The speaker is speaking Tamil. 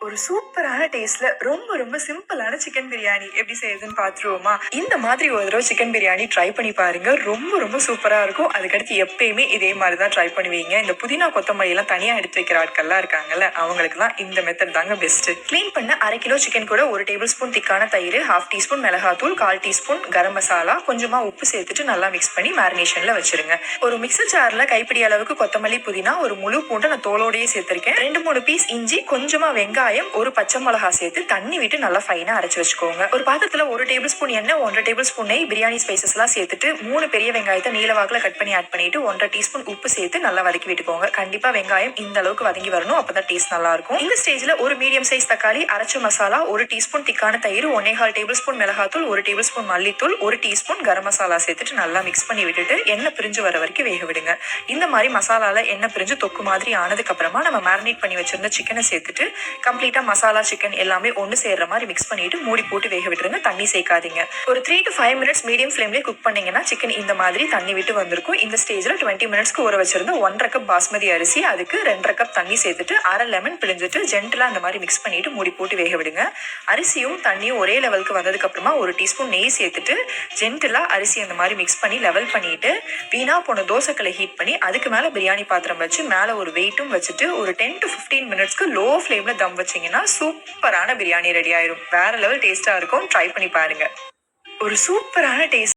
ஒரு சூப்பரான டேஸ்ட்ல ரொம்ப ரொம்ப சிம்பிளான சிக்கன் பிரியாணி எப்படி செய்யுதுன்னு பாத்துருவோமா? இந்த மாதிரி ஒரு தடவை சிக்கன் பிரியாணி ட்ரை பண்ணி பாருங்க. ரொம்ப ரொம்ப சூப்பரா இருக்கும். அதுக்கடுத்து எப்பயுமே இதே மாதிரிதான் ட்ரை பண்ணுவீங்க. இந்த புதினா கொத்தமல்லி எல்லாம் தனியா எடுத்து வைக்கிற ஆட்கள்லாம் இருக்காங்கல்ல, அவங்களுக்கு தான் இந்த மெத்தட் தாங்க பெஸ்ட். கிளீன் பண்ண 1/2 கிலோ சிக்கன் கூட 1 டேபிள் ஸ்பூன் திக்கான தயிர், 1/2 டீஸ்பூன் மிளகாத்தூள், 1/4 டீஸ்பூன் கரம் மசாலா, கொஞ்சமா உப்பு சேர்த்துட்டு நல்லா மிக்ஸ் பண்ணி மேரினேஷன்ல வச்சிருங்க. ஒரு மிக்சர் ஜார்ல கைப்பிடி அளவுக்கு கொத்தமல்லி, புதினா, ஒரு முழு பூண்டை நான் தோலோடயே சேர்த்திருக்கேன். 2-3 பீஸ் இஞ்சி, கொஞ்சமா வெங்காயம், ஒரு பச்சை மிளகா சேர்த்து தண்ணி விட்டு நல்லா ஃபைனா அரைச்சு வச்சுக்கோங்க. ஒரு பாத்திரத்துல 1 டேபிள் ஸ்பூன் எண்ணெய், 1 டேபிள் ஸ்பூன் நெய், பிரியாணி ஸ்பைசஸ் எல்லாம் சேர்த்துட்டு 3 பெரிய வெங்காயத்தை நீளவாக்குல கட் பண்ணி ஆட் பண்ணிட்டு 1/2 டீஸ்பூன் உப்பு சேர்த்து நல்லா வதக்கி விட்டுக்கோங்க. கண்டிப்பா வெங்காயம் இந்த அளவுக்கு வதங்கி வரணும், அப்பதான் டேஸ்ட் நல்லா இருக்கும். இந்த ஸ்டேஜ்ல ஒரு மீடியம் சைஸ் தக்காளி, அரைச்ச மசாலா, 1 டீஸ்பூன் திக்கான தயிர், 1/4 டேபிள் ஸ்பூன் மிளகாத்தூள், 1 டேபிள் ஸ்பூன் மல்லித்தூள், 1 டீஸ்பூன் கரம் மசாலா சேர்த்துட்டு நல்லா மிக்ஸ் பண்ணி விட்டுட்டு எண்ணெய் பிரிஞ்சு வர வரைக்கும் வேக விடுங்க. இந்த மாதிரி மசாலால எண்ணெய் பிரிஞ்சு தொக்கு மாதிரி ஆனதுக்கு அப்புறமா நம்ம மேரினேட் பண்ணி வச்சிருந்த சிக்கனை சேர்த்துட்டு கம்ப்ளீட்டா மசாலா சிக்கன் எல்லாமே ஒன்று சேர்ற மாதிரி மிக்ஸ் பண்ணிட்டு மூடி போட்டு வேக விட்டுருங்க. தண்ணி சேர்க்காதீங்க. ஒரு 3 to 5 மினிட்ஸ் மீடியம் ஃபிளேம்லேயே குக் பண்ணீங்கன்னா சிக்கன் இந்த மாதிரி தண்ணி விட்டு வந்திருக்கும். இந்த ஸ்டேஜ்ல 20 மினிட்ஸ்க்கு ஊற வச்சிருந்த 1/2 கப் பாஸ்மதி அரிசி, அதுக்கு 2/2 கப் தண்ணி சேர்த்துட்டு 1/2 லெமன் பிழிஞ்சிட்டு ஜென்டலா அந்த மாதிரி மிக்ஸ் பண்ணிட்டு மூடி போட்டு வேக விடுங்க. அரிசியும் தண்ணியும் ஒரே லெவலுக்கு வந்ததுக்கு அப்புறமா 1 டீஸ்பூன் நெய் சேர்த்துட்டு ஜென்டலா அரிசி அந்த மாதிரி மிக்ஸ் பண்ணி லெவல் பண்ணிட்டு வீணா போன தோசைக்கல்லை ஹீட் பண்ணி அதுக்கு மேல பிரியாணி பாத்திரம் வச்சு மேல ஒரு வெயிட்டும் வச்சுட்டு ஒரு 10 to 15 மினிட்ஸ்க்கு லோ ஃபிளேம்ல தம் வச்சீங்கன்னா சூப்பரான பிரியாணி ரெடி ஆயிரும். வேற லெவல் டேஸ்டா இருக்கும். ட்ரை பண்ணி பாருங்க. ஒரு சூப்பரான டேஸ்ட்